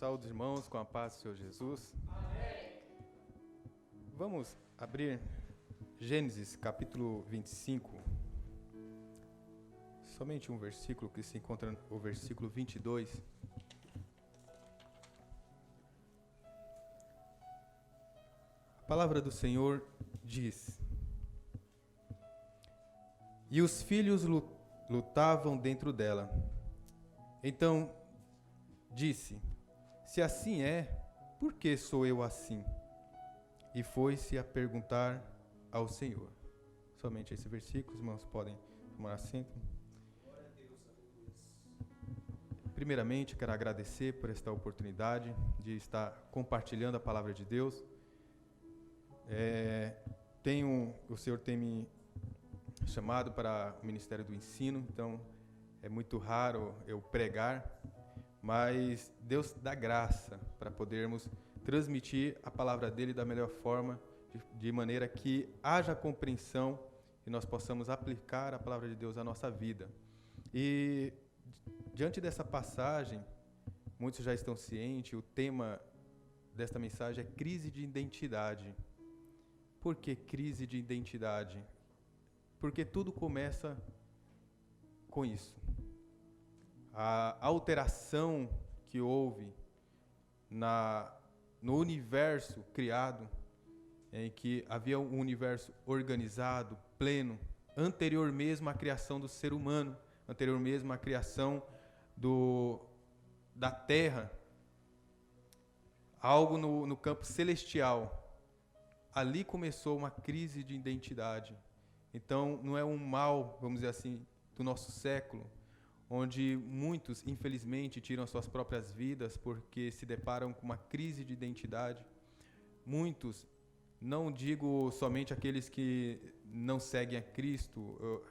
Saúde, irmãos, com a paz do Senhor Jesus. Amém. Vamos abrir Gênesis capítulo 25. Somente um versículo que se encontra no versículo 22. A palavra do Senhor diz: E os filhos lutavam dentro dela. Então disse: Se assim é, por que sou eu assim? E foi-se a perguntar ao Senhor. Somente esse versículo, os irmãos podem tomar assento. Primeiramente, quero agradecer por esta oportunidade de estar compartilhando a palavra de Deus. O Senhor tem me chamado para o Ministério do Ensino, então é muito raro eu pregar, mas Deus dá graça para podermos transmitir a palavra dele da melhor forma, de maneira que haja compreensão e nós possamos aplicar a palavra de Deus à nossa vida. E diante dessa passagem, muitos já estão cientes, o tema desta mensagem é crise de identidade. Por que crise de identidade? Porque tudo começa com isso. A alteração que houve no universo criado, em que havia um universo organizado, pleno, anterior mesmo à criação do ser humano, anterior mesmo à criação da terra, algo no campo celestial. Ali começou uma crise de identidade. Então, não é um mal, vamos dizer assim, do nosso século, onde muitos, infelizmente, tiram suas próprias vidas porque se deparam com uma crise de identidade. Muitos, não digo somente aqueles que não seguem a Cristo,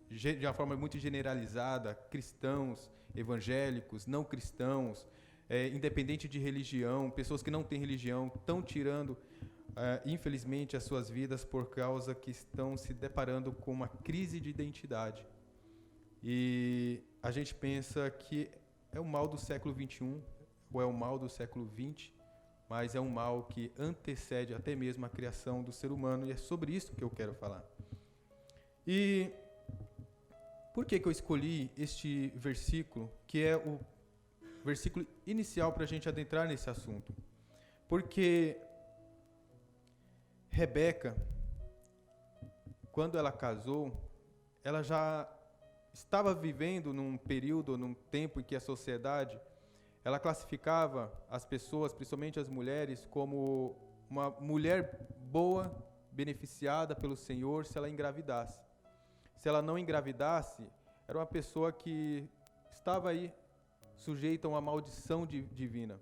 de uma forma muito generalizada, cristãos, evangélicos, não cristãos, independente de religião, pessoas que não têm religião, estão tirando, infelizmente, as suas vidas por causa que estão se deparando com uma crise de identidade. E a gente pensa que é o mal do século XXI, ou é o mal do século XX, mas é um mal que antecede até mesmo a criação do ser humano, e é sobre isso que eu quero falar. E por que eu escolhi este versículo, que é o versículo inicial para a gente adentrar nesse assunto? Porque Rebeca, quando ela casou, ela já estava vivendo num período, num tempo em que a sociedade, ela classificava as pessoas, principalmente as mulheres, como uma mulher boa, beneficiada pelo Senhor, se ela engravidasse. Se ela não engravidasse, era uma pessoa que estava aí sujeita a uma maldição divina,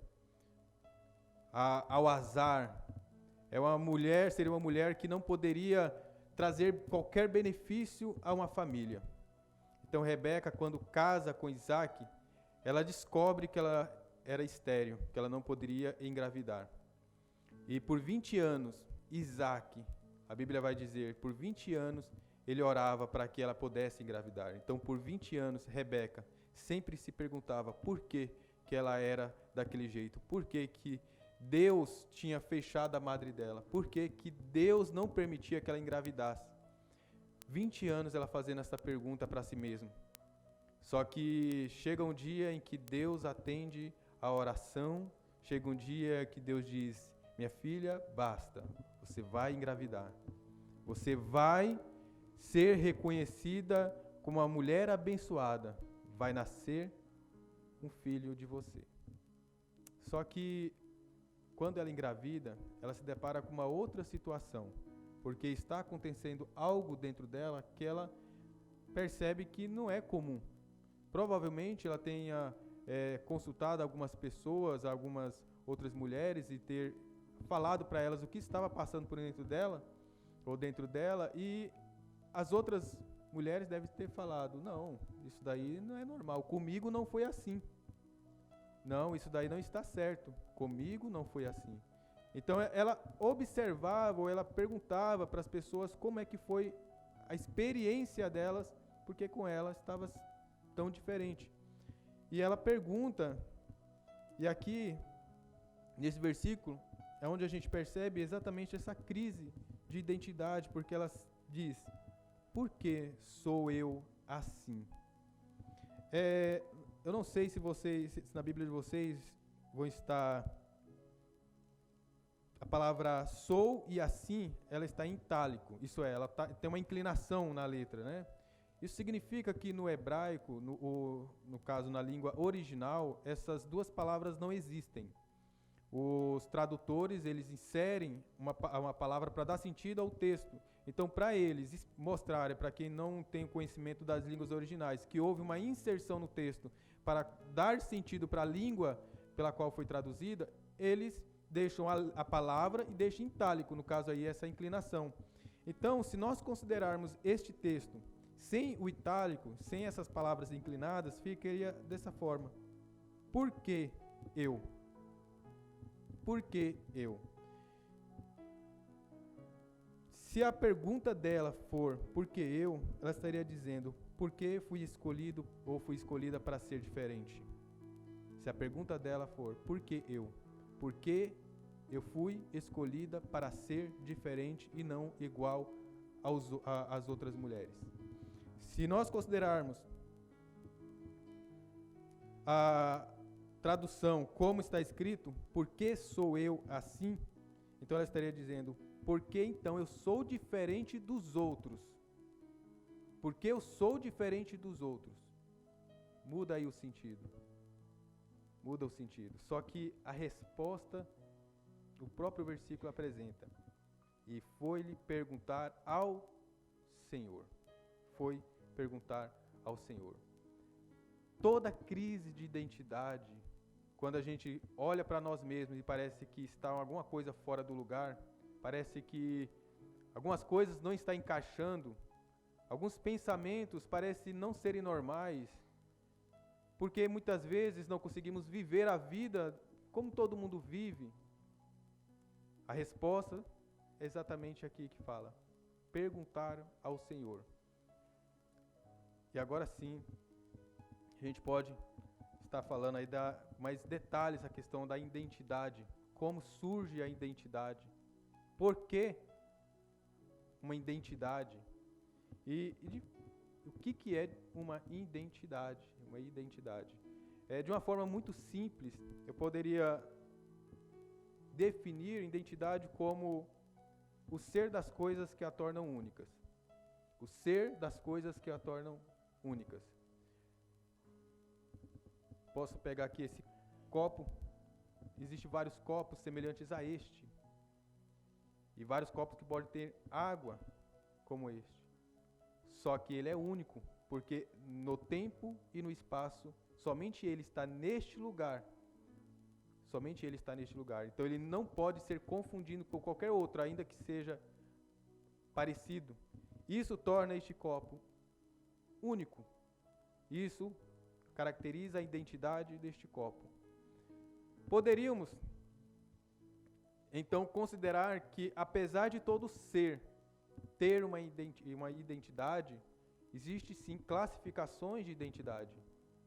ao azar. Seria uma mulher que não poderia trazer qualquer benefício a uma família. Então, Rebeca, quando casa com Isaac, ela descobre que ela era estéril, que ela não poderia engravidar. E por 20 anos, Isaac, a Bíblia vai dizer, por 20 anos, ele orava para que ela pudesse engravidar. Então, por 20 anos, Rebeca sempre se perguntava por que ela era daquele jeito, por que Deus tinha fechado a madre dela, por que Deus não permitia que ela engravidasse. 20 anos ela fazendo essa pergunta para si mesma. Só que chega um dia em que Deus atende a oração, chega um dia que Deus diz: minha filha, basta, você vai engravidar. Você vai ser reconhecida como uma mulher abençoada. Vai nascer um filho de você. Só que quando ela engravida, ela se depara com uma outra situação, porque está acontecendo algo dentro dela que ela percebe que não é comum. Provavelmente ela tenha consultado algumas pessoas, algumas outras mulheres, e ter falado para elas o que estava passando por dentro dela, e as outras mulheres devem ter falado: não, isso daí não é normal, comigo não foi assim. Não, isso daí não está certo, comigo não foi assim. Então ela observava, ou ela perguntava para as pessoas como é que foi a experiência delas, porque com ela estava tão diferente. E ela pergunta, e aqui Nesse versículo é onde a gente percebe exatamente essa crise de identidade, porque ela diz: por que sou eu assim? Eu não sei se na Bíblia de vocês vão estar a palavra sou e assim, ela está em itálico. Isso é, ela tem uma inclinação na letra, né? Isso significa que no hebraico, no caso na língua original, essas duas palavras não existem. Os tradutores, eles inserem uma palavra para dar sentido ao texto. Então, para eles mostrarem, para quem não tem conhecimento das línguas originais, que houve uma inserção no texto para dar sentido para a língua pela qual foi traduzida, eles deixam a palavra e deixam em itálico, no caso aí, essa inclinação. Então, se nós considerarmos este texto sem o itálico, sem essas palavras inclinadas, ficaria dessa forma: por que eu? Por que eu? Se a pergunta dela for por que eu, ela estaria dizendo: por que fui escolhido ou fui escolhida para ser diferente? Se a pergunta dela for por que eu? Por que eu fui escolhida para ser diferente e não igual às outras mulheres? Se nós considerarmos a tradução como está escrito, por que sou eu assim? Então ela estaria dizendo: por que então eu sou diferente dos outros? Por que eu sou diferente dos outros? Muda aí o sentido. Muda o sentido. Só que a resposta, o próprio versículo apresenta: e foi-lhe perguntar ao Senhor. Foi perguntar ao Senhor. Toda crise de identidade, quando a gente olha para nós mesmos e parece que está alguma coisa fora do lugar, parece que algumas coisas não estão encaixando, alguns pensamentos parecem não serem normais, porque muitas vezes não conseguimos viver a vida como todo mundo vive. A resposta é exatamente aqui que fala: perguntaram ao Senhor. E agora sim, a gente pode estar falando aí mais detalhes a questão da identidade. Como surge a identidade? Por que uma identidade? E o que é uma identidade? Uma identidade. De uma forma muito simples, eu poderia definir identidade como o ser das coisas que a tornam únicas. O ser das coisas que a tornam únicas. Posso pegar aqui esse copo. Existem vários copos semelhantes a este. E vários copos que podem ter água como este. Só que ele é único, porque no tempo e no espaço, somente ele está neste lugar. Somente ele está neste lugar. Então ele não pode ser confundido com qualquer outro, ainda que seja parecido. Isso torna este copo único. Isso caracteriza a identidade deste copo. Poderíamos, então, considerar que, apesar de todo ser ter uma identidade, existe sim classificações de identidade.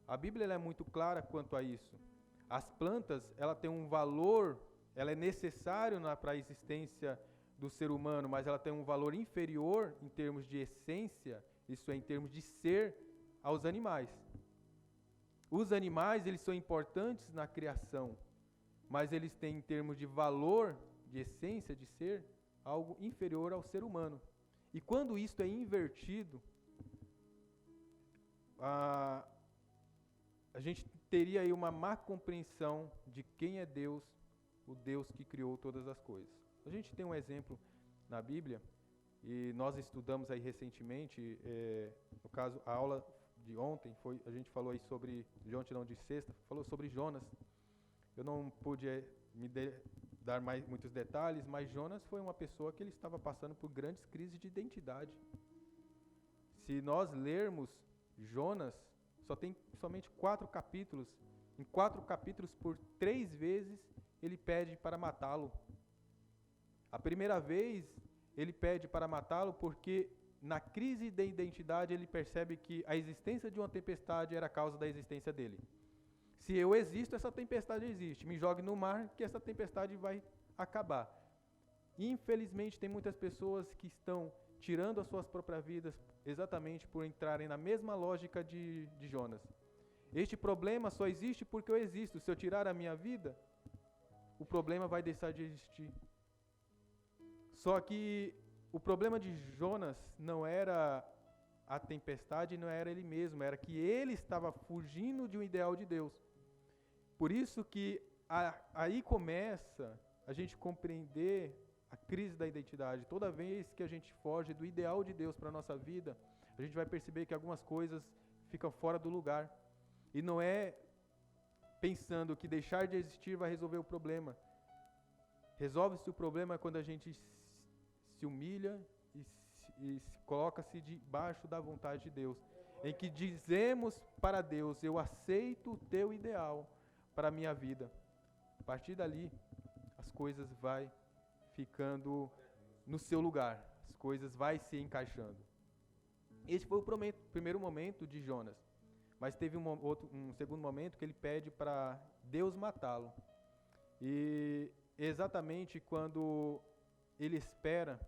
A Bíblia ela é muito clara quanto a isso. As plantas, ela tem um valor, ela é necessária para a existência do ser humano, mas ela tem um valor inferior em termos de essência, isso é, em termos de ser, aos animais. Os animais, eles são importantes na criação, mas eles têm, em termos de valor, de essência, de ser, algo inferior ao ser humano. E quando isto é invertido, a gente teria aí uma má compreensão de quem é Deus, o Deus que criou todas as coisas. A gente tem um exemplo na Bíblia, e nós estudamos aí recentemente, no caso, a aula de ontem, a gente falou aí sobre, de ontem não, de sexta, falou sobre Jonas. Eu não pude dar muitos detalhes, mas Jonas foi uma pessoa que ele estava passando por grandes crises de identidade. Se nós lermos Jonas, só tem somente 4 capítulos. Em 4 capítulos, por 3 vezes, ele pede para matá-lo. A primeira vez, ele pede para matá-lo porque, na crise de identidade, ele percebe que a existência de uma tempestade era a causa da existência dele. Se eu existo, essa tempestade existe. Me jogue no mar que essa tempestade vai acabar. Infelizmente, tem muitas pessoas que estão tirando as suas próprias vidas exatamente por entrarem na mesma lógica de Jonas. Este problema só existe porque eu existo. Se eu tirar a minha vida, o problema vai deixar de existir. Só que o problema de Jonas não era a tempestade, não era ele mesmo, era que ele estava fugindo de um ideal de Deus. Por isso que aí começa a gente compreender a crise da identidade. Toda vez que a gente foge do ideal de Deus para a nossa vida, a gente vai perceber que algumas coisas ficam fora do lugar. E não é pensando que deixar de existir vai resolver o problema. Resolve-se o problema quando a gente se humilha e coloca-se debaixo da vontade de Deus, em que dizemos para Deus: eu aceito o teu ideal para a minha vida. A partir dali, as coisas vai ficando no seu lugar, as coisas vai se encaixando. Esse foi o primeiro momento de Jonas, mas teve um segundo momento que ele pede para Deus matá-lo. E exatamente quando ele espera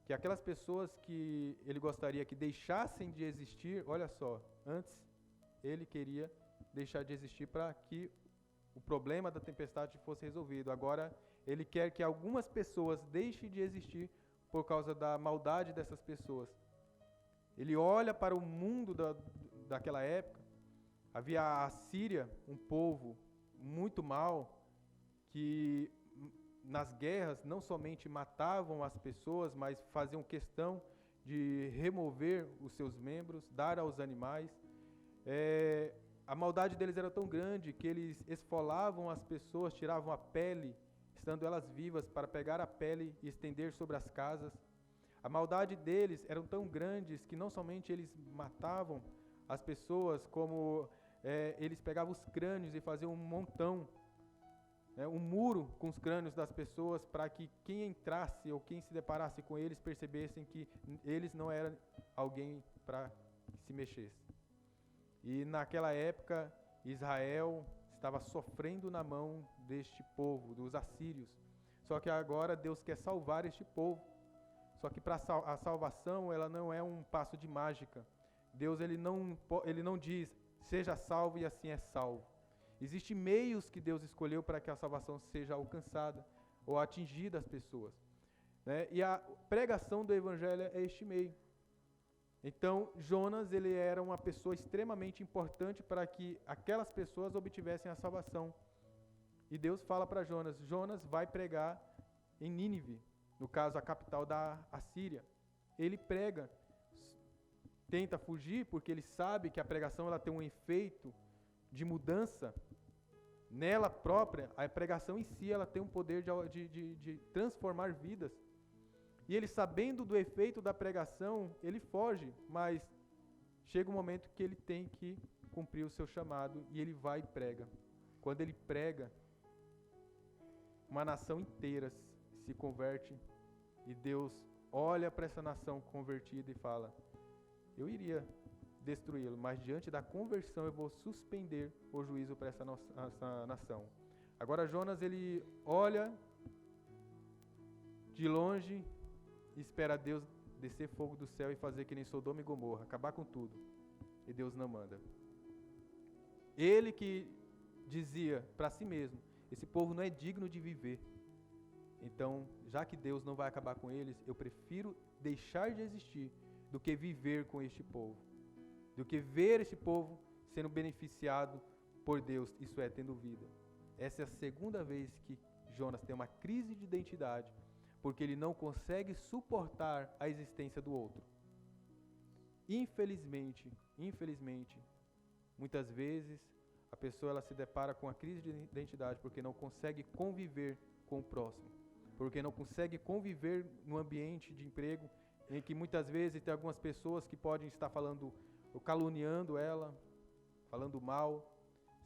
que aquelas pessoas que ele gostaria que deixassem de existir, olha só, antes ele queria deixar de existir para que o problema da tempestade fosse resolvido. Agora ele quer que algumas pessoas deixem de existir por causa da maldade dessas pessoas. Ele olha para o mundo daquela época. Havia a Síria, um povo muito mau, que nas guerras não somente matavam as pessoas, mas faziam questão de remover os seus membros, dar aos animais. A maldade deles era tão grande que eles esfolavam as pessoas, tiravam a pele, estando elas vivas, para pegar a pele e estender sobre as casas. A maldade deles eram tão grandes que não somente eles matavam as pessoas, como eles pegavam os crânios e faziam um montão, um muro com os crânios das pessoas, para que quem entrasse ou quem se deparasse com eles percebessem que eles não eram alguém para que se mexesse. E naquela época, Israel estava sofrendo na mão deste povo, dos assírios. Só que agora Deus quer salvar este povo. Só que para a salvação, ela não é um passo de mágica. Deus ele não diz, seja salvo e assim é salvo. Existem meios que Deus escolheu para que a salvação seja alcançada ou atingida as pessoas, né? E a pregação do evangelho é este meio. Então, Jonas, ele era uma pessoa extremamente importante para que aquelas pessoas obtivessem a salvação. E Deus fala para Jonas: Jonas vai pregar em Nínive, no caso a capital da Assíria. Ele prega, tenta fugir porque ele sabe que a pregação ela tem um efeito de mudança nela própria. A pregação em si ela tem um poder de transformar vidas. E ele, sabendo do efeito da pregação, ele foge, mas chega um momento que ele tem que cumprir o seu chamado e ele vai e prega. Quando ele prega, uma nação inteira se converte e Deus olha para essa nação convertida e fala: eu iria destruí-lo, mas diante da conversão eu vou suspender o juízo para essa nação. Agora Jonas, ele olha de longe e espera Deus descer fogo do céu e fazer que nem Sodoma e Gomorra, acabar com tudo. E Deus não manda. Ele que dizia para si mesmo: esse povo não é digno de viver. Então, já que Deus não vai acabar com eles, eu prefiro deixar de existir do que viver com este povo. Do que ver este povo sendo beneficiado por Deus, isso é, tendo vida. Essa é a segunda vez que Jonas tem uma crise de identidade, porque ele não consegue suportar a existência do outro. Infelizmente, muitas vezes a pessoa ela se depara com a crise de identidade porque não consegue conviver com o próximo, porque não consegue conviver no ambiente de emprego em que muitas vezes tem algumas pessoas que podem estar falando ou caluniando ela, falando mal,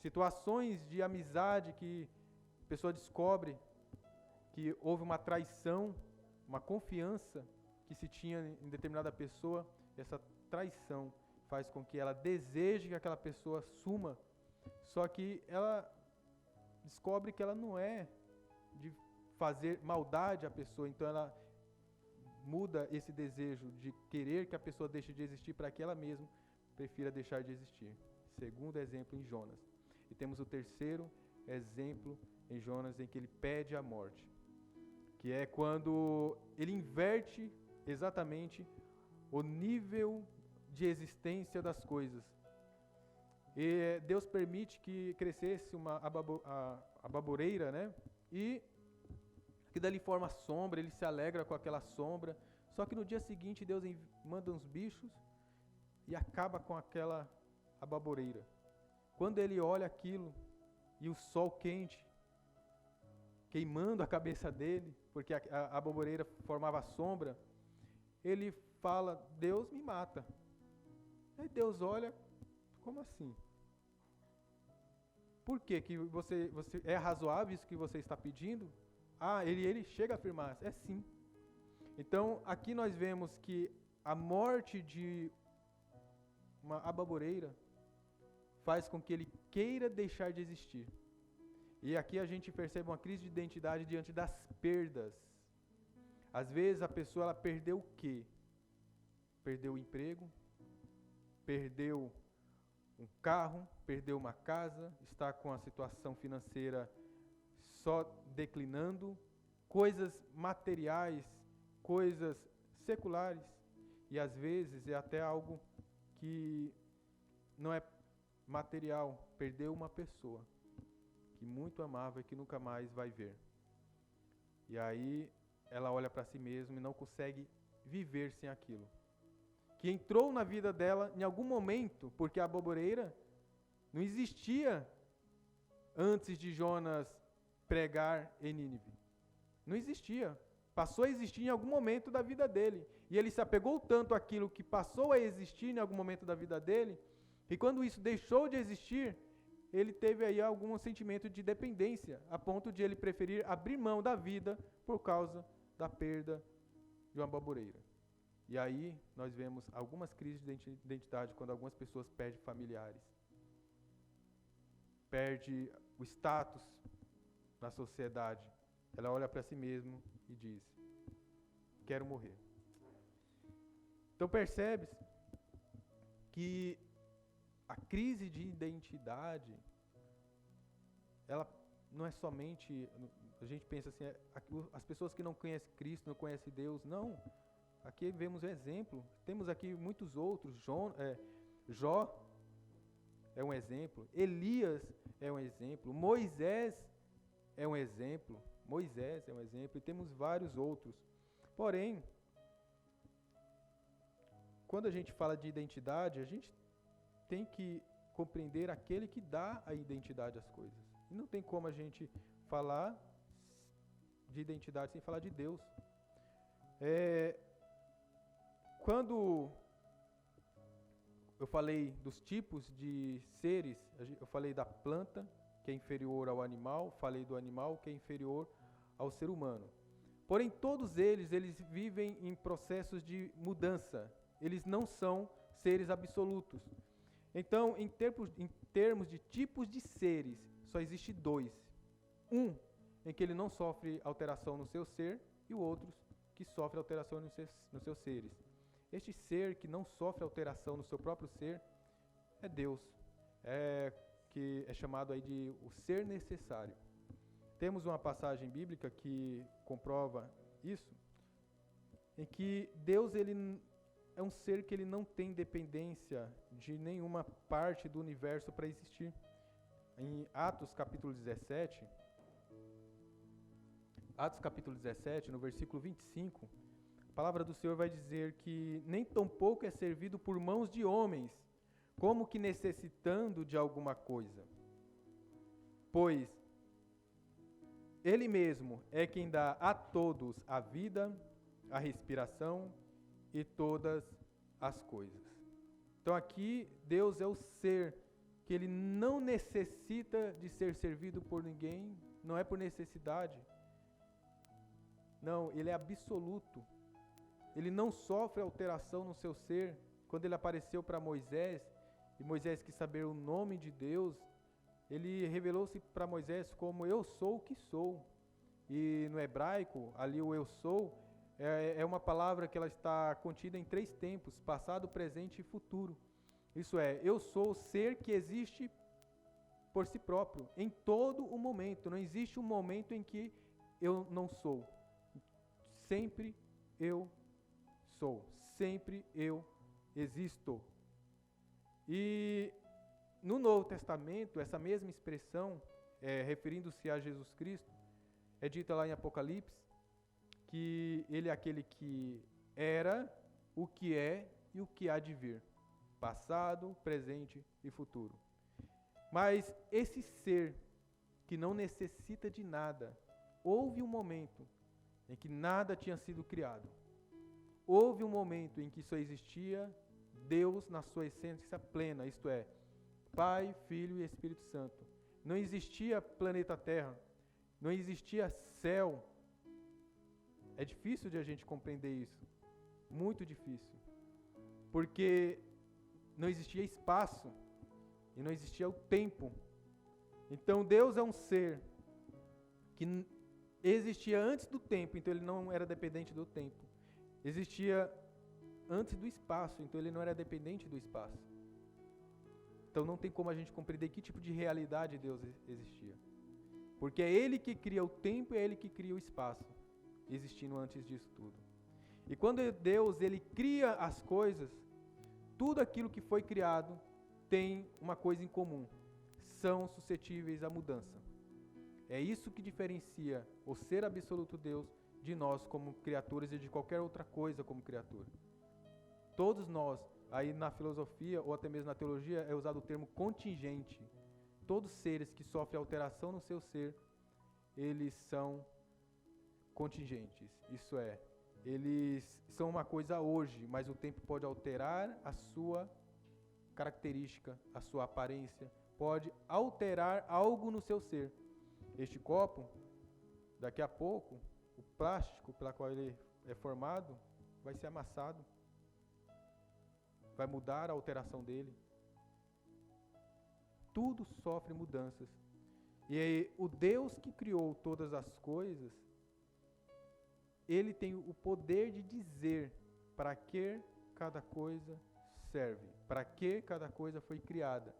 situações de amizade que a pessoa descobre que houve uma traição, uma confiança que se tinha em determinada pessoa. Essa traição faz com que ela deseje que aquela pessoa Só que ela descobre que ela não é de fazer maldade à pessoa, então ela muda esse desejo de querer que a pessoa deixe de existir para que ela mesma prefira deixar de existir. Segundo exemplo em Jonas. E temos o terceiro exemplo em Jonas, em que ele pede a morte, que é quando ele inverte exatamente o nível de existência das coisas. E Deus permite que crescesse a baboreira, né? E que dali forma sombra, ele se alegra com aquela sombra. Só que no dia seguinte Deus manda uns bichos e acaba com aquela ababoreira. Quando ele olha aquilo e o sol quente queimando a cabeça dele, porque a ababoreira formava sombra, ele fala: Deus me mata. Aí Deus olha: como assim? Por quê? Que você é razoável isso que você está pedindo? Ele chega a afirmar: é sim. Então aqui nós vemos que a morte de uma ababoreira faz com que ele queira deixar de existir. E aqui a gente percebe uma crise de identidade diante das perdas. Às vezes a pessoa ela perdeu o quê? Perdeu o emprego, perdeu um carro, perdeu uma casa, está com a situação financeira só declinando, coisas materiais, coisas seculares, e às vezes é até algo que não é material, perdeu uma pessoa que muito amava e que nunca mais vai ver. E aí ela olha para si mesma e não consegue viver sem aquilo. Que entrou na vida dela em algum momento, porque a ababoreira não existia antes de Jonas pregar em Nínive. Não existia. Passou a existir em algum momento da vida dele. E ele se apegou tanto àquilo que passou a existir em algum momento da vida dele, que quando isso deixou de existir, ele teve aí algum sentimento de dependência, a ponto de ele preferir abrir mão da vida por causa da perda de uma ababoreira. E aí nós vemos algumas crises de identidade quando algumas pessoas perdem familiares, perde o status na sociedade. Ela olha para si mesma e diz: quero morrer. Então percebe-se que a crise de identidade, ela não é somente, a gente pensa assim, as pessoas que não conhecem Cristo, não conhecem Deus, não. Aqui vemos um exemplo, temos aqui muitos outros, Jó é um exemplo, Elias é um exemplo, Moisés é um exemplo, e temos vários outros. Porém, quando a gente fala de identidade, a gente tem que compreender aquele que dá a identidade às coisas. E não tem como a gente falar de identidade sem falar de Deus. Quando eu falei dos tipos de seres, eu falei da planta, que é inferior ao animal, falei do animal, que é inferior ao ser humano. Porém, todos eles vivem em processos de mudança. Eles não são seres absolutos. Então, em termos de tipos de seres, só existe dois. Um, em que ele não sofre alteração no seu ser, e o outro, que sofre alteração nos seus seres. Este ser que não sofre alteração no seu próprio ser é Deus, que é chamado aí de o ser necessário. Temos uma passagem bíblica que comprova isso, em que Deus ele é um ser que ele não tem dependência de nenhuma parte do universo para existir. Em Atos capítulo 17, no versículo 25, a palavra do Senhor vai dizer que nem tampouco é servido por mãos de homens, como que necessitando de alguma coisa. Pois Ele mesmo é quem dá a todos a vida, a respiração e todas as coisas. Então aqui Deus é o ser que ele não necessita de ser servido por ninguém, não é por necessidade. Não, ele é absoluto. Ele não sofre alteração no seu ser. Quando ele apareceu para Moisés, e Moisés quis saber o nome de Deus, ele revelou-se para Moisés como eu sou o que sou. E no hebraico, ali o eu sou, é uma palavra que ela está contida em 3 tempos, passado, presente e futuro. Isso é, eu sou o ser que existe por si próprio, em todo o momento. Não existe um momento em que eu não sou. Sempre eu sou. Sempre eu existo. E no Novo Testamento, essa mesma expressão, referindo-se a Jesus Cristo, é dita lá em Apocalipse, que ele é aquele que era, o que é e o que há de vir. Passado, presente e futuro. Mas esse ser que não necessita de nada, houve um momento em que nada tinha sido criado. Houve um momento em que só existia Deus na sua essência plena, isto é, Pai, Filho e Espírito Santo. Não existia planeta Terra, não existia céu. É difícil de a gente compreender isso, muito difícil, porque não existia espaço e não existia o tempo. Então Deus é um ser que existia antes do tempo, então ele não era dependente do tempo. Existia antes do espaço, então ele não era dependente do espaço. Então não tem como a gente compreender que tipo de realidade Deus existia. Porque é Ele que cria o tempo e é Ele que cria o espaço, existindo antes disso tudo. E quando Deus ele cria as coisas, tudo aquilo que foi criado tem uma coisa em comum: são suscetíveis à mudança. É isso que diferencia o ser absoluto Deus de nós como criaturas e de qualquer outra coisa como criatura. Todos nós, aí na filosofia ou até mesmo na teologia, é usado o termo contingente. Todos os seres que sofrem alteração no seu ser, eles são contingentes. Isso é, eles são uma coisa hoje, mas o tempo pode alterar a sua característica, a sua aparência, pode alterar algo no seu ser. Este copo, daqui a pouco, o plástico pela qual ele é formado, vai ser amassado, vai mudar a alteração dele. Tudo sofre mudanças. E aí, o Deus que criou todas as coisas, Ele tem o poder de dizer para que cada coisa serve, para que cada coisa foi criada.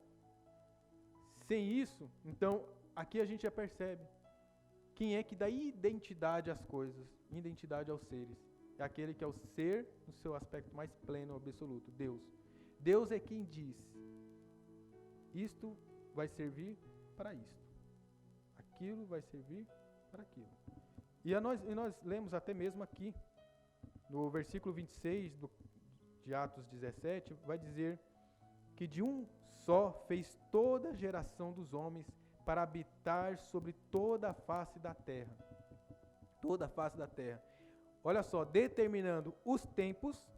Sem isso, então, aqui a gente já percebe quem é que dá identidade às coisas, identidade aos seres. É aquele que é o ser no seu aspecto mais pleno, absoluto, Deus. Deus é quem diz: isto vai servir para isto. Aquilo vai servir para aquilo. E nós lemos até mesmo aqui, no versículo 26 de Atos 17, vai dizer que de um só fez toda a geração dos homens para habitar sobre toda a face da terra. Toda a face da terra. Olha só, determinando os tempos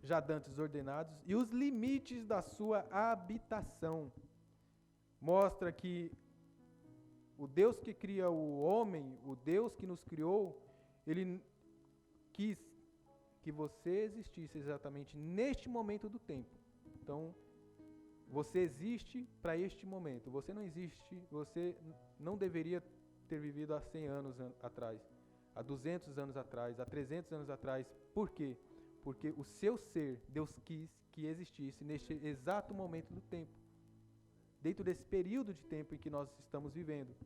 já dantes ordenados e os limites da sua habitação. Mostra que o Deus que cria o homem, o Deus que nos criou, Ele quis que você existisse exatamente neste momento do tempo. Então, você existe para este momento. Você não existe, você não deveria ter vivido há 100 anos atrás, há 200 anos atrás, há 300 anos atrás. Por quê? Porque o seu ser, Deus quis que existisse neste exato momento do tempo, dentro desse período de tempo em que nós estamos vivendo.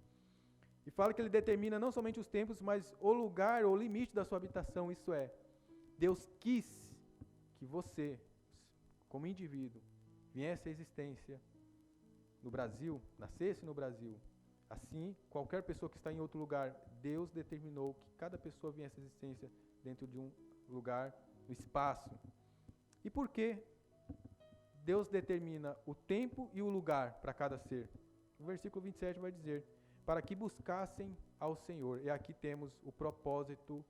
E fala que Ele determina não somente os tempos, mas o lugar, o limite da sua habitação. Isso é, Deus quis que você, como indivíduo, viesse à existência no Brasil, nascesse no Brasil. Assim, qualquer pessoa que está em outro lugar, Deus determinou que cada pessoa viesse à existência dentro de um lugar, no espaço. E por que Deus determina o tempo e o lugar para cada ser? O versículo 27 vai dizer: para que buscassem ao Senhor. E aqui temos o propósito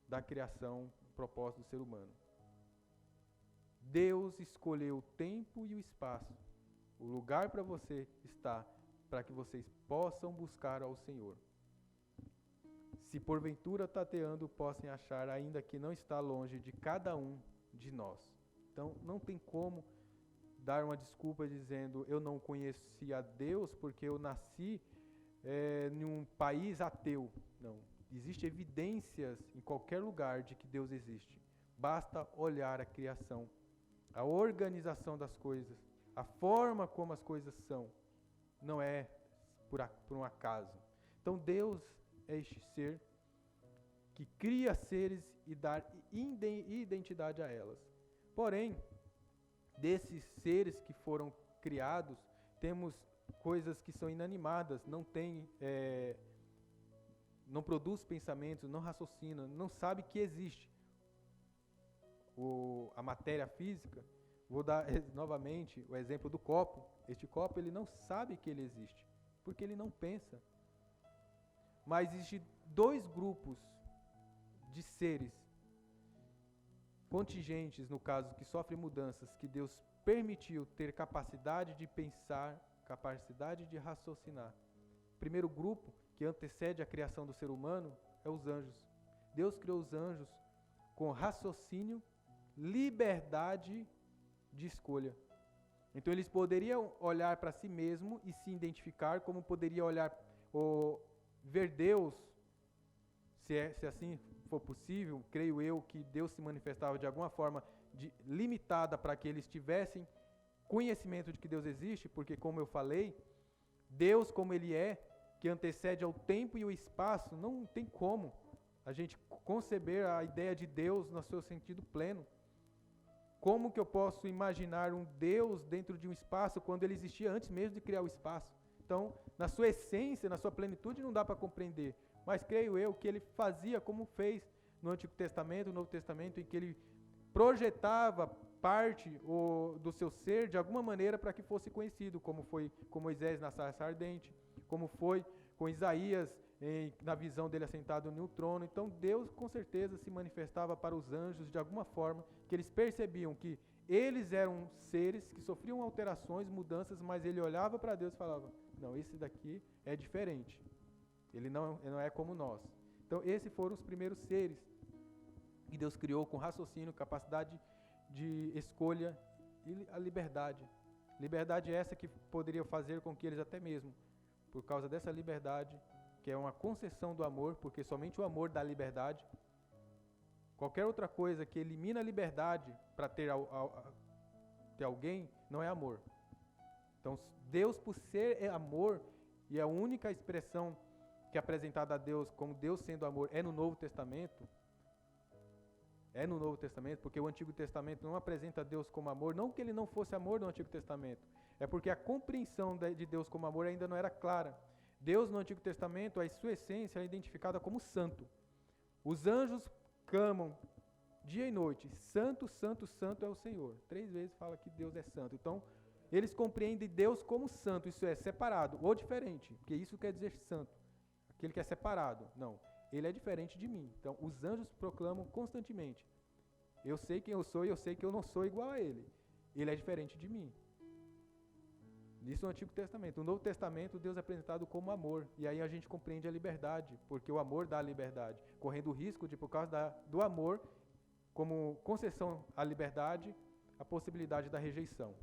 da criação, o propósito do ser humano. Deus escolheu o tempo e o espaço, o lugar para você estar, para que vocês possam buscar ao Senhor. Se porventura tateando possam achar, ainda que não está longe de cada um de nós. Então não tem como dar uma desculpa dizendo eu não conhecia Deus porque eu nasci em um país ateu. Não. Existem evidências em qualquer lugar de que Deus existe. Basta olhar a criação, a organização das coisas, a forma como as coisas são. Não é por um acaso. Então Deus é este ser que cria seres e dá identidade a elas. Porém, desses seres que foram criados, temos coisas que são inanimadas, não produz pensamentos, não raciocina, não sabe que existe. A matéria física, vou dar novamente o exemplo do copo. Este copo ele não sabe que ele existe, porque ele não pensa. Mas existem dois grupos de seres contingentes, no caso, que sofrem mudanças, que Deus permitiu ter capacidade de pensar, capacidade de raciocinar. O primeiro grupo, que antecede a criação do ser humano, é os anjos. Deus criou os anjos com raciocínio, liberdade de escolha. Então eles poderiam olhar para si mesmo e se identificar, como poderia olhar ver Deus, se assim for possível. Creio eu que Deus se manifestava de alguma forma limitada para que eles tivessem conhecimento de que Deus existe, porque, como eu falei, Deus como Ele é, que antecede ao tempo e o espaço, não tem como a gente conceber a ideia de Deus no seu sentido pleno. Como que eu posso imaginar um Deus dentro de um espaço quando ele existia antes mesmo de criar o espaço? Então, na sua essência, na sua plenitude, não dá para compreender. Mas creio eu que ele fazia como fez no Antigo Testamento, no Novo Testamento, em que ele projetava parte do seu ser de alguma maneira para que fosse conhecido, como foi com Moisés na sarça ardente, como foi com Isaías na visão dele assentado no trono. Então Deus com certeza se manifestava para os anjos de alguma forma, que eles percebiam que eles eram seres que sofriam alterações, mudanças, mas ele olhava para Deus e falava, não, esse daqui é diferente, ele não é como nós. Então esses foram os primeiros seres que Deus criou com raciocínio, capacidade de escolha e a liberdade. Liberdade essa que poderia fazer com que eles até mesmo, por causa dessa liberdade, que é uma concessão do amor, porque somente o amor dá liberdade. Qualquer outra coisa que elimina a liberdade para ter alguém, não é amor. Então, Deus, por ser amor, e a única expressão que é apresentada a Deus como Deus sendo amor é no Novo Testamento, porque o Antigo Testamento não apresenta Deus como amor, não que ele não fosse amor no Antigo Testamento, é porque a compreensão de Deus como amor ainda não era clara. Deus no Antigo Testamento, a sua essência é identificada como santo. Os anjos clamam dia e noite, santo, santo, santo é o Senhor. 3 vezes fala que Deus é santo. Então, eles compreendem Deus como santo, isso é, separado ou diferente, porque isso quer dizer santo, aquele que é separado. Não, ele é diferente de mim. Então, os anjos proclamam constantemente, eu sei quem eu sou e eu sei que eu não sou igual a ele. Ele é diferente de mim. Isso no Antigo Testamento. No Novo Testamento, Deus é apresentado como amor. E aí a gente compreende a liberdade, porque o amor dá a liberdade. Correndo o risco de, por causa do amor, como concessão à liberdade, a possibilidade da rejeição.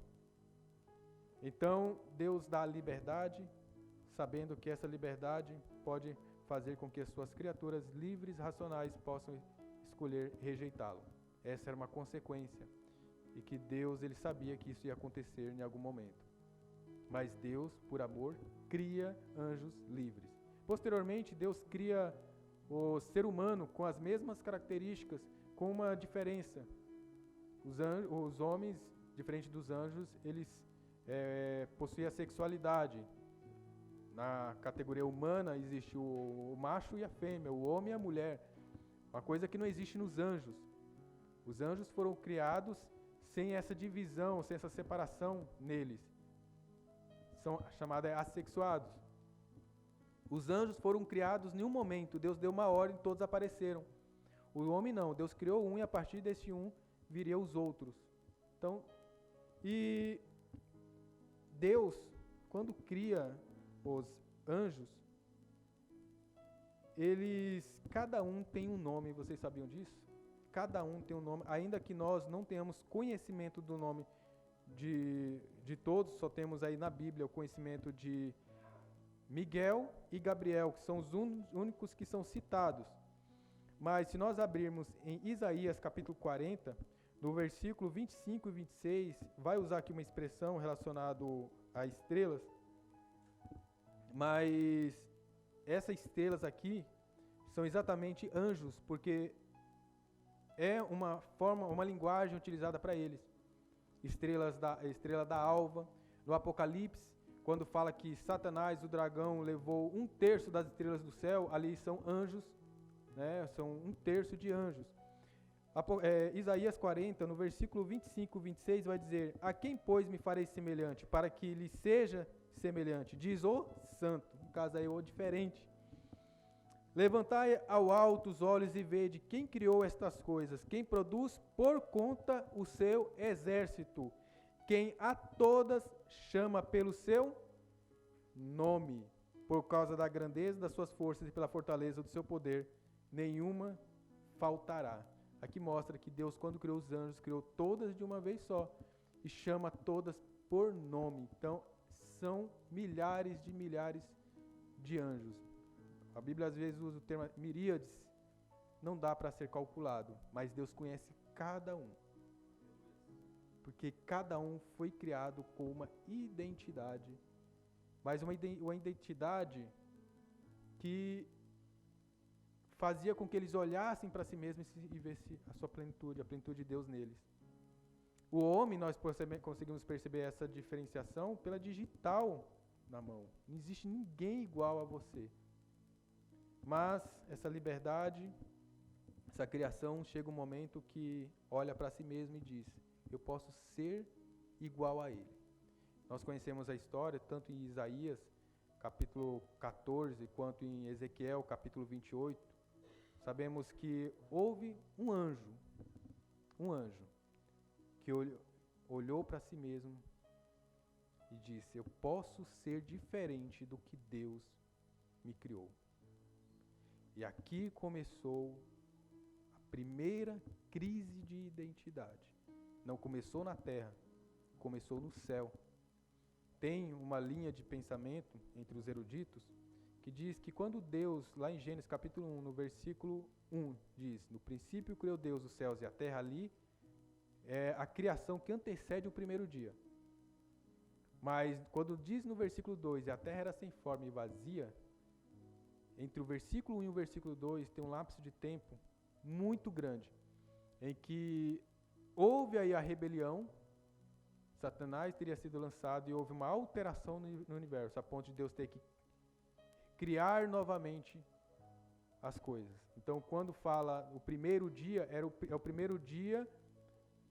Então, Deus dá a liberdade, sabendo que essa liberdade pode fazer com que as suas criaturas livres, racionais, possam escolher rejeitá-lo. Essa era uma consequência. E que Deus, ele sabia que isso ia acontecer em algum momento. Mas Deus, por amor, cria anjos livres. Posteriormente, Deus cria o ser humano com as mesmas características, com uma diferença. Os homens, diferente dos anjos, eles possuem a sexualidade. Na categoria humana existe o macho e a fêmea, o homem e a mulher. Uma coisa que não existe nos anjos. Os anjos foram criados sem essa divisão, sem essa separação neles. São chamados assexuados. Os anjos foram criados em um momento, Deus deu uma ordem e todos apareceram. O homem não, Deus criou um e a partir desse um viriam os outros. Então, e Deus, quando cria os anjos, cada um tem um nome, vocês sabiam disso? Cada um tem um nome, ainda que nós não tenhamos conhecimento do nome de todos, só temos aí na Bíblia o conhecimento de Miguel e Gabriel, que são os únicos que são citados. Mas se nós abrirmos em Isaías capítulo 40, no versículo 25 e 26, vai usar aqui uma expressão relacionada a estrelas, mas essas estrelas aqui são exatamente anjos, porque é uma linguagem utilizada para eles. Estrela da alva. No Apocalipse, quando fala que Satanás, o dragão, levou 1/3 das estrelas do céu, ali são anjos, né? São 1/3 de anjos. Isaías 40, no versículo 25 e 26, vai dizer: a quem, pois, me farei semelhante, para que lhe seja semelhante? Diz o santo, no caso aí o diferente. Levantai ao alto os olhos e vede quem criou estas coisas, quem produz por conta o seu exército, quem a todas chama pelo seu nome, por causa da grandeza das suas forças e pela fortaleza do seu poder, nenhuma faltará. Aqui mostra que Deus, quando criou os anjos, criou todas de uma vez só e chama todas por nome. Então, são milhares de anjos. A Bíblia às vezes usa o termo miríades, não dá para ser calculado, mas Deus conhece cada um. Porque cada um foi criado com uma identidade, mas uma identidade que fazia com que eles olhassem para si mesmos e vissem a sua plenitude, a plenitude de Deus neles. O homem, nós conseguimos perceber essa diferenciação pela digital na mão. Não existe ninguém igual a você. Mas essa liberdade, essa criação, chega um momento que olha para si mesmo e diz: eu posso ser igual a ele. Nós conhecemos a história, tanto em Isaías, capítulo 14, quanto em Ezequiel, capítulo 28. Sabemos que houve um anjo, que olhou para si mesmo e disse: eu posso ser diferente do que Deus me criou. E aqui começou a primeira crise de identidade. Não começou na terra, começou no céu. Tem uma linha de pensamento entre os eruditos que diz que quando Deus, lá em Gênesis capítulo 1, no versículo 1, diz: no princípio criou Deus os céus e a terra, ali é a criação que antecede o primeiro dia. Mas quando diz no versículo 2, e a terra era sem forma e vazia, entre o versículo 1 e o versículo 2 tem um lapso de tempo muito grande, em que houve aí a rebelião, Satanás teria sido lançado e houve uma alteração no universo, a ponto de Deus ter que criar novamente as coisas. Então, quando fala o primeiro dia, é o primeiro dia,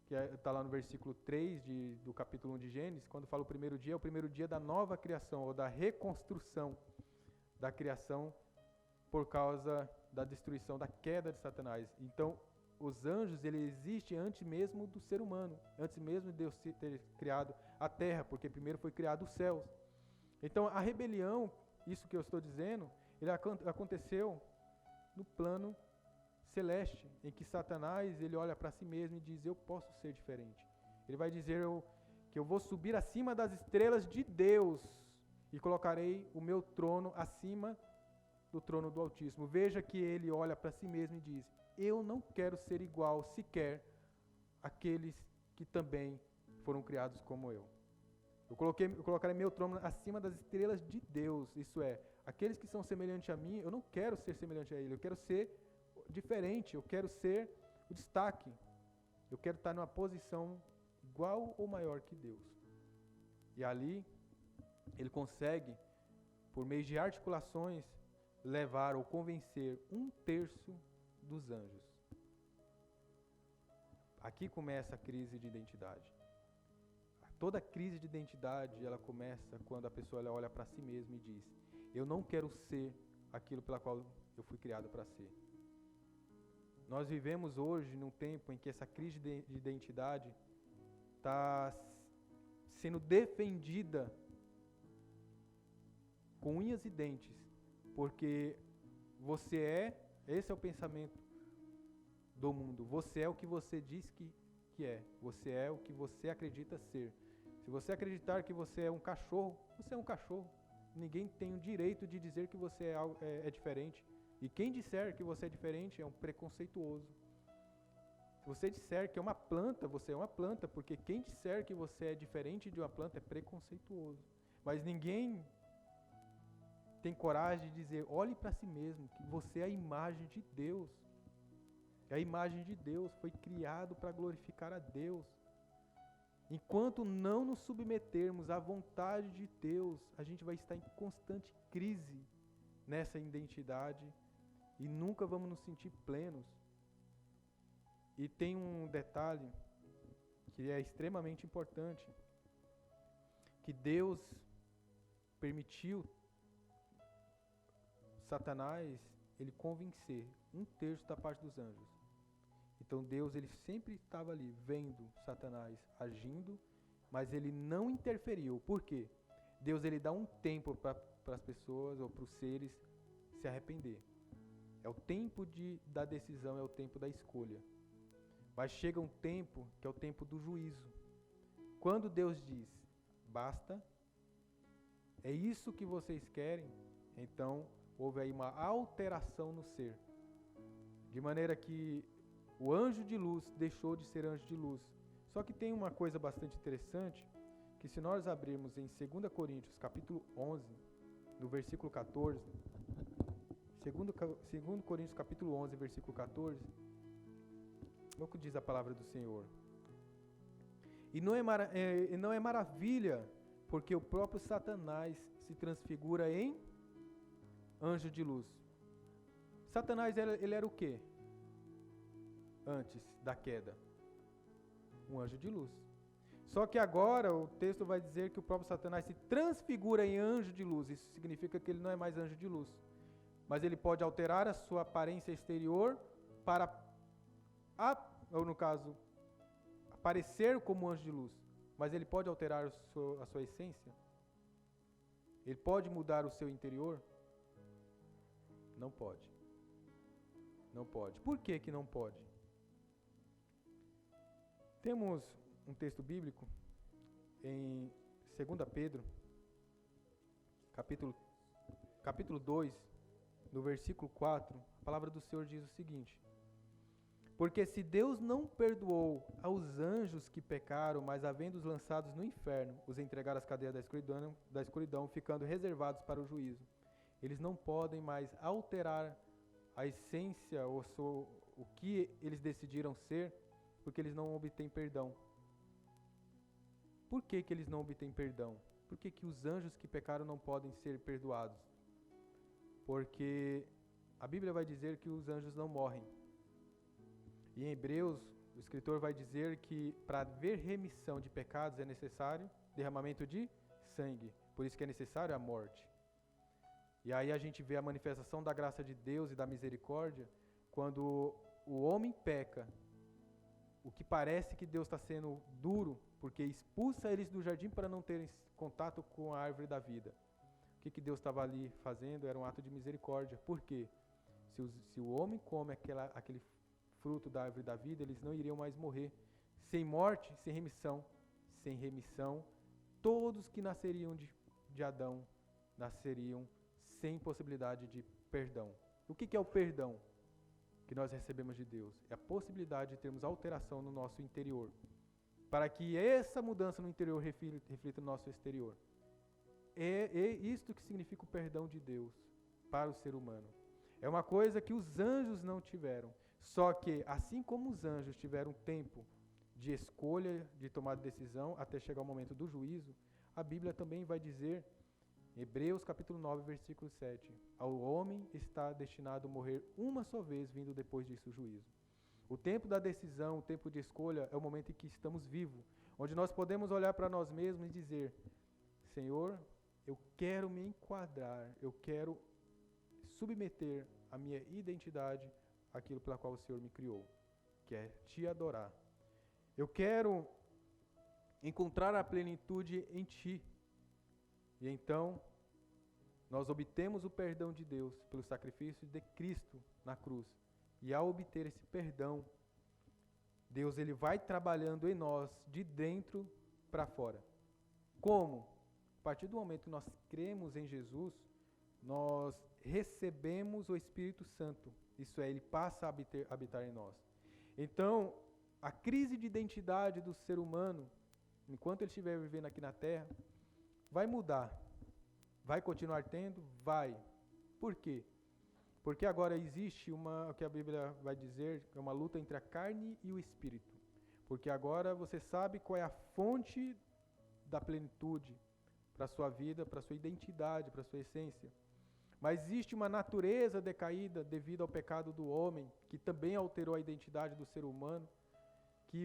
que está lá no versículo 3 do capítulo 1 de Gênesis, quando fala o primeiro dia, é o primeiro dia da nova criação, ou da reconstrução da criação, por causa da destruição, da queda de Satanás. Então, os anjos, eles existem antes mesmo do ser humano, antes mesmo de Deus ter criado a terra, porque primeiro foi criado os céus. Então, a rebelião, isso que eu estou dizendo, ele aconteceu no plano celeste, em que Satanás, ele olha para si mesmo e diz: eu posso ser diferente. Ele vai dizer que eu vou subir acima das estrelas de Deus e colocarei o meu trono acima do trono do Altíssimo. Veja que ele olha para si mesmo e diz: eu não quero ser igual sequer àqueles que também foram criados como eu. Eu colocarei meu trono acima das estrelas de Deus. Isso é, aqueles que são semelhantes a mim, eu não quero ser semelhante a ele, eu quero ser diferente, eu quero ser o destaque. Eu quero estar numa posição igual ou maior que Deus. E ali, ele consegue, por meio de articulações, levar ou convencer 1/3 dos anjos. Aqui começa a crise de identidade. Toda crise de identidade, ela começa quando a pessoa ela olha para si mesma e diz: eu não quero ser aquilo pela qual eu fui criado para ser. Nós vivemos hoje num tempo em que essa crise de identidade está sendo defendida com unhas e dentes, porque esse é o pensamento do mundo. Você é o que você diz que é. Você é o que você acredita ser. Se você acreditar que você é um cachorro, você é um cachorro. Ninguém tem o direito de dizer que você é diferente. E quem disser que você é diferente é um preconceituoso. Se você disser que é uma planta, você é uma planta, porque quem disser que você é diferente de uma planta é preconceituoso. Mas ninguém tem coragem de dizer, olhe para si mesmo, que você é a imagem de Deus. É a imagem de Deus, foi criado para glorificar a Deus. Enquanto não nos submetermos à vontade de Deus, a gente vai estar em constante crise nessa identidade e nunca vamos nos sentir plenos. E tem um detalhe que é extremamente importante, que Deus permitiu Satanás ele convencer 1/3 da parte dos anjos. Então Deus ele sempre estava ali vendo Satanás agindo, mas ele não interferiu. Por quê? Deus ele dá um tempo para as pessoas ou para os seres se arrepender. É o tempo da decisão, é o tempo da escolha. Mas chega um tempo que é o tempo do juízo. Quando Deus diz, basta, é isso que vocês querem, então houve aí uma alteração no ser. De maneira que o anjo de luz deixou de ser anjo de luz. Só que tem uma coisa bastante interessante, que se nós abrirmos em 2 Coríntios, capítulo 11, no versículo 14, 2 Coríntios, capítulo 11, versículo 14, olha o que diz a palavra do Senhor. E não é maravilha, porque o próprio Satanás se transfigura em anjo de luz. Satanás, ele era o quê? Antes da queda, um anjo de luz. Só que agora o texto vai dizer que o próprio Satanás se transfigura em anjo de luz. Isso significa que ele não é mais anjo de luz. Mas ele pode alterar a sua aparência exterior para, ou no caso, aparecer como anjo de luz. Mas ele pode alterar a sua essência? Ele pode mudar o seu interior? Não pode. Não pode. Por que que não pode? Temos um texto bíblico em 2 Pedro, capítulo 2, no versículo 4, a palavra do Senhor diz o seguinte: porque se Deus não perdoou aos anjos que pecaram, mas havendo-os lançados no inferno, os entregaram às cadeias da escuridão, ficando reservados para o juízo, eles não podem mais alterar a essência ou o que eles decidiram ser, porque eles não obtêm perdão. Por que que eles não obtêm perdão? Por que que os anjos que pecaram não podem ser perdoados? Porque a Bíblia vai dizer que os anjos não morrem. E em Hebreus, o escritor vai dizer que para haver remissão de pecados é necessário derramamento de sangue. Por isso que é necessário a morte. E aí a gente vê a manifestação da graça de Deus e da misericórdia quando o homem peca. O que parece que Deus está sendo duro, porque expulsa eles do jardim para não terem contato com a árvore da vida. O que Deus estava ali fazendo era um ato de misericórdia. Por quê? Se o homem come aquele fruto da árvore da vida, eles não iriam mais morrer. Sem morte, sem remissão. Sem remissão, todos que nasceriam de Adão nasceriam sem possibilidade de perdão. O que é o perdão que nós recebemos de Deus? É a possibilidade de termos alteração no nosso interior, para que essa mudança no interior reflita no nosso exterior. É isto que significa o perdão de Deus para o ser humano. É uma coisa que os anjos não tiveram. Só que, assim como os anjos tiveram tempo de escolha, de tomar decisão, até chegar o momento do juízo, a Bíblia também vai dizer, Hebreus capítulo 9, versículo 7, ao homem está destinado a morrer uma só vez, vindo depois disso o juízo. O tempo da decisão, o tempo de escolha é o momento em que estamos vivos, onde nós podemos olhar para nós mesmos e dizer, Senhor, eu quero me enquadrar, eu quero submeter a minha identidade àquilo pela qual o Senhor me criou, que é te adorar. Eu quero encontrar a plenitude em Ti. E então, nós obtemos o perdão de Deus pelo sacrifício de Cristo na cruz. E ao obter esse perdão, Deus ele vai trabalhando em nós de dentro para fora. Como? A partir do momento que nós cremos em Jesus, nós recebemos o Espírito Santo. Isso é, ele passa a habitar em nós. Então, a crise de identidade do ser humano, enquanto ele estiver vivendo aqui na Terra, vai mudar. Vai continuar tendo? Vai. Por quê? Porque agora existe o que a Bíblia vai dizer, é uma luta entre a carne e o espírito. Porque agora você sabe qual é a fonte da plenitude para a sua vida, para a sua identidade, para a sua essência. Mas existe uma natureza decaída devido ao pecado do homem, que também alterou a identidade do ser humano, que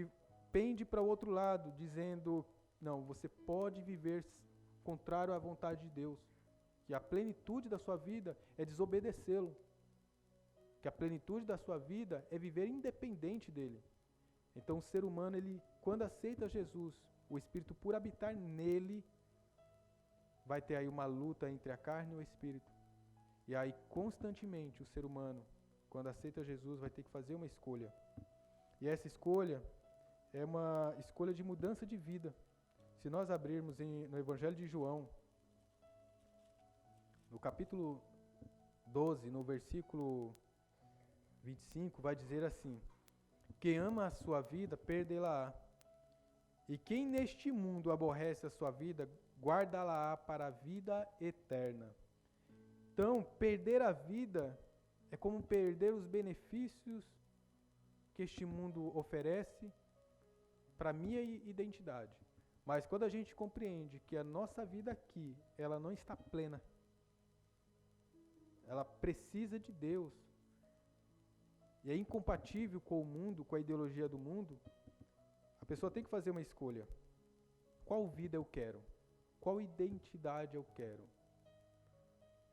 pende para o outro lado, dizendo, não, você pode viver contrário à vontade de Deus, que a plenitude da sua vida é desobedecê-lo, que a plenitude da sua vida é viver independente dele. Então o ser humano, ele, quando aceita Jesus, o Espírito por habitar nele, vai ter aí uma luta entre a carne e o Espírito. E aí constantemente o ser humano, quando aceita Jesus, vai ter que fazer uma escolha. E essa escolha é uma escolha de mudança de vida. Se nós abrirmos no Evangelho de João, no capítulo 12, no versículo 25, vai dizer assim: quem ama a sua vida, perdê-la-á. E quem neste mundo aborrece a sua vida, guarda-la-á para a vida eterna. Então, perder a vida é como perder os benefícios que este mundo oferece para a minha identidade. Mas quando a gente compreende que a nossa vida aqui, ela não está plena, ela precisa de Deus, e é incompatível com o mundo, com a ideologia do mundo, a pessoa tem que fazer uma escolha. Qual vida eu quero? Qual identidade eu quero?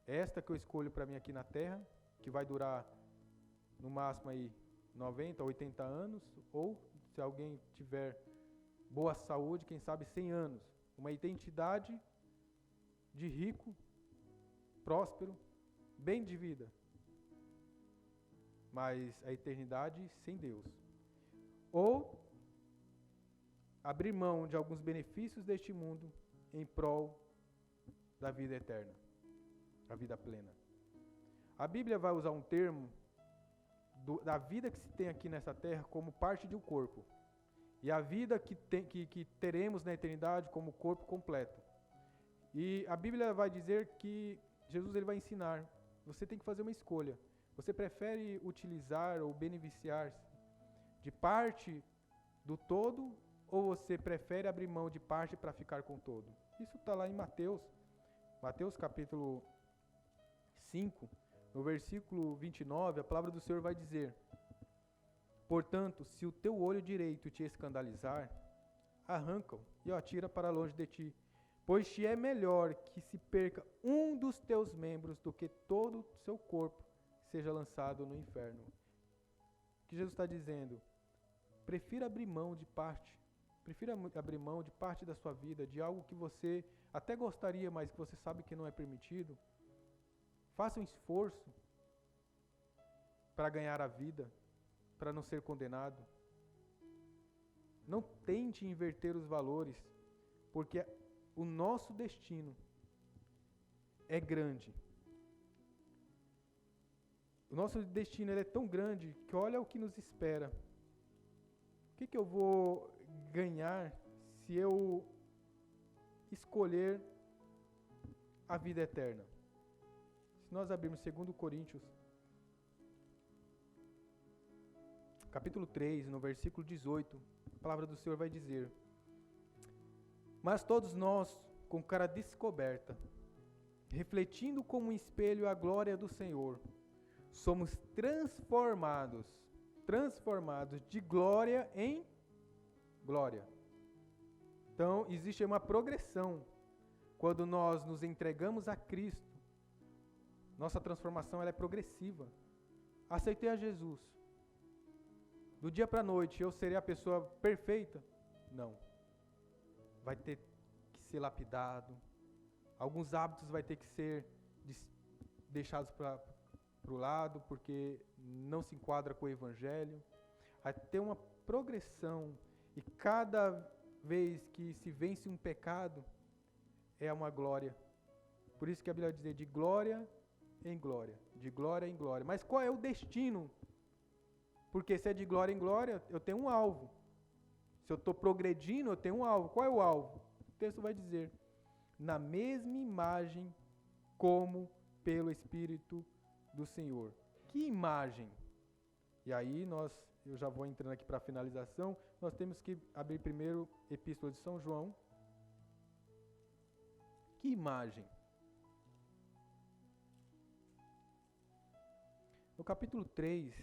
É esta que eu escolho para mim aqui na Terra, que vai durar no máximo aí 90, 80 anos, ou se alguém tiver boa saúde, quem sabe 100 anos. Uma identidade de rico, próspero, bem de vida. Mas a eternidade sem Deus. Ou abrir mão de alguns benefícios deste mundo em prol da vida eterna, a vida plena. A Bíblia vai usar um termo da vida que se tem aqui nessa terra como parte de um corpo. E a vida que teremos na eternidade como corpo completo. E a Bíblia vai dizer que Jesus ele vai ensinar, você tem que fazer uma escolha. Você prefere utilizar ou beneficiar-se de parte do todo, ou você prefere abrir mão de parte para ficar com o todo? Isso está lá em Mateus capítulo 5, no versículo 29, a palavra do Senhor vai dizer: portanto, se o teu olho direito te escandalizar, arranca-o e o atira para longe de ti, pois te é melhor que se perca um dos teus membros do que todo o seu corpo seja lançado no inferno. O que Jesus está dizendo? Prefira abrir mão de parte. Prefira abrir mão de parte da sua vida, de algo que você até gostaria, mas que você sabe que não é permitido. Faça um esforço para ganhar a vida, para não ser condenado. Não tente inverter os valores, porque o nosso destino é grande. O nosso destino ele é tão grande que olha o que nos espera. O que eu vou ganhar se eu escolher a vida eterna? Se nós abrirmos 2 Coríntios, capítulo 3, no versículo 18, a palavra do Senhor vai dizer: mas todos nós, com cara descoberta, refletindo como um espelho a glória do Senhor, somos transformados de glória em glória. Então, existe uma progressão. Quando nós nos entregamos a Cristo, nossa transformação ela é progressiva. Aceitei a Jesus. Do dia para a noite, eu serei a pessoa perfeita? Não. Vai ter que ser lapidado. Alguns hábitos vai ter que ser deixados para o lado, porque não se enquadra com o Evangelho. Vai ter uma progressão. E cada vez que se vence um pecado, é uma glória. Por isso que a Bíblia vai dizer de glória em glória, de glória em glória. Mas qual é o destino? Porque se é de glória em glória, eu tenho um alvo. Se eu estou progredindo, eu tenho um alvo. Qual é o alvo? O texto vai dizer, na mesma imagem como pelo Espírito do Senhor. Que imagem? E aí eu já vou entrando aqui para a finalização, nós temos que abrir primeiro Epístola de São João. Que imagem? No capítulo 3,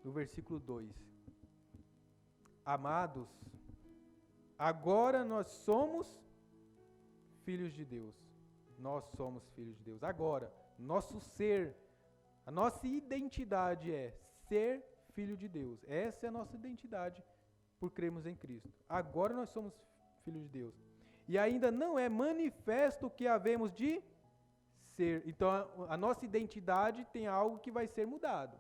no versículo 2. Amados, agora nós somos filhos de Deus. Nós somos filhos de Deus. Agora, nosso ser, a nossa identidade é ser filho de Deus. Essa é a nossa identidade por crermos em Cristo. Agora nós somos filhos de Deus. E ainda não é manifesto o que havemos de ser. Então a nossa identidade tem algo que vai ser mudado.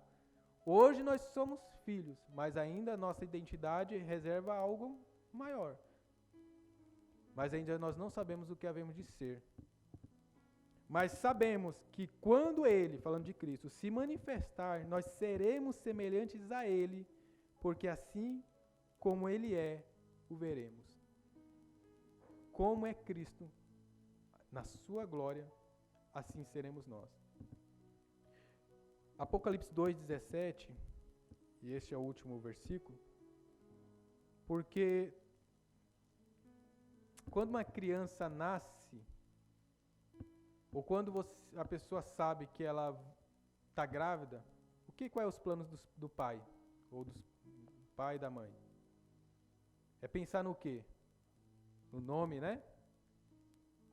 Hoje nós somos filhos, mas ainda a nossa identidade reserva algo maior. Mas ainda nós não sabemos o que havemos de ser. Mas sabemos que quando Ele, falando de Cristo, se manifestar, nós seremos semelhantes a Ele, porque assim como Ele é, o veremos. Como é Cristo, na sua glória, assim seremos nós. Apocalipse 2,17, e este é o último versículo, porque quando uma criança nasce, ou quando a pessoa sabe que ela está grávida, qual é os planos do pai, ou do pai e da mãe? É pensar no quê? No nome, né?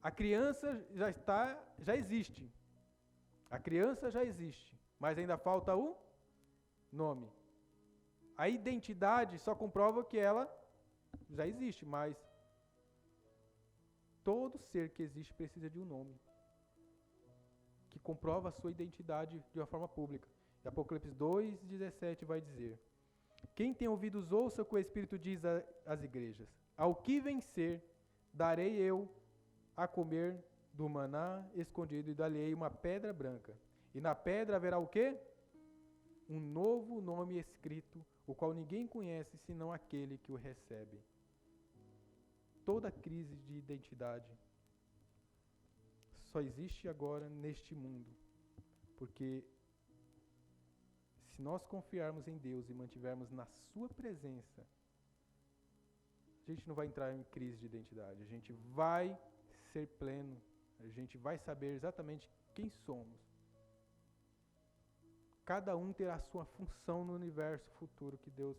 A criança já existe. A criança já existe, mas ainda falta o nome. A identidade só comprova que ela já existe, mas todo ser que existe precisa de um nome, que comprova a sua identidade de uma forma pública. E Apocalipse 2,17 vai dizer: quem tem ouvidos ouça o que o Espírito diz às igrejas. Ao que vencer, darei eu a comer do maná escondido e dar-lhe uma pedra branca. E na pedra haverá o quê? Um novo nome escrito, o qual ninguém conhece senão aquele que o recebe. Toda crise de identidade só existe agora neste mundo, porque se nós confiarmos em Deus e mantivermos na sua presença, a gente não vai entrar em crise de identidade, a gente vai ser pleno, a gente vai saber exatamente quem somos. Cada um terá a sua função no universo futuro que Deus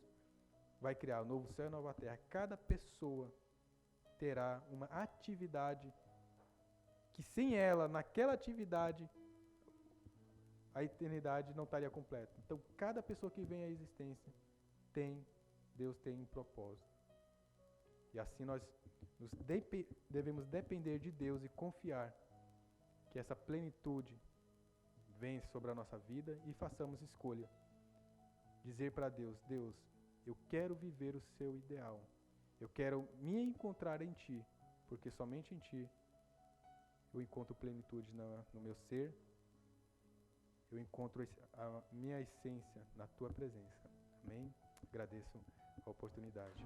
vai criar, o novo céu e a nova terra. Cada pessoa terá uma atividade que sem ela, naquela atividade, a eternidade não estaria completa. Então, cada pessoa que vem à existência Deus tem um propósito. E assim nós devemos depender de Deus e confiar que essa plenitude vem sobre a nossa vida e façamos escolha. Dizer para Deus, Deus, eu quero viver o seu ideal. Eu quero me encontrar em Ti, porque somente em Ti eu encontro plenitude no meu ser, eu encontro a minha essência na Tua presença. Amém? Agradeço a oportunidade.